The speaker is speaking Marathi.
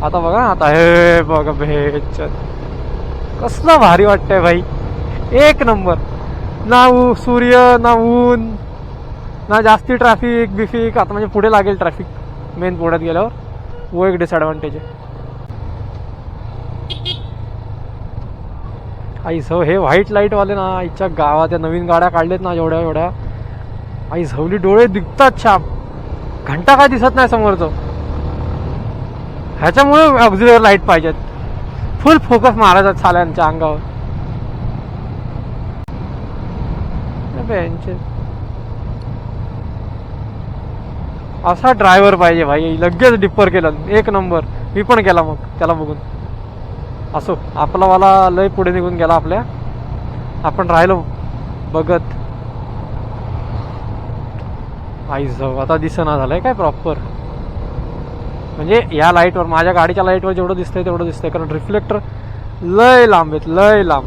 आता बघा आता हे बघा भेट कसलं भारी वाटतंय भाई. एक नंबर. ना सूर्य ना ऊन ना जास्ती ट्रॅफिक बिफिक. आता म्हणजे पुढे लागेल ट्रॅफिक मेन पुढ्यात गेल्यावर. वो एक डिसएडव्हान्टेज आहे. आई सव हे व्हाईट लाईट वाले ना इच्छा गावात या नवीन गाड्या काढलेत ना एवढ्या एवढ्या. आई झवली डोळे दिसतात छाप. घंटा काय दिसत नाही समोरचं. ह्याच्यामुळे ऑक्झिलरी लाईट पाहिजेत. फुल फोकस मारायचा साल्यांच्या अंगावर. असा ड्रायव्हर पाहिजे भाई. लगेच डिप्पर केलं एक नंबर. मी पण केला मग त्याला बघून. असो आपला वाला लय पुढे निघून गेला आपल्या. आपण राहिलो बघत. आई जाऊ आता दिसना झालंय काय प्रॉपर. म्हणजे या लाईटवर माझ्या गाडीच्या लाईटवर जेवढं दिसतंय तेवढं दिसतंय. कारण रिफ्लेक्टर लय लांब आहेत लय लांब.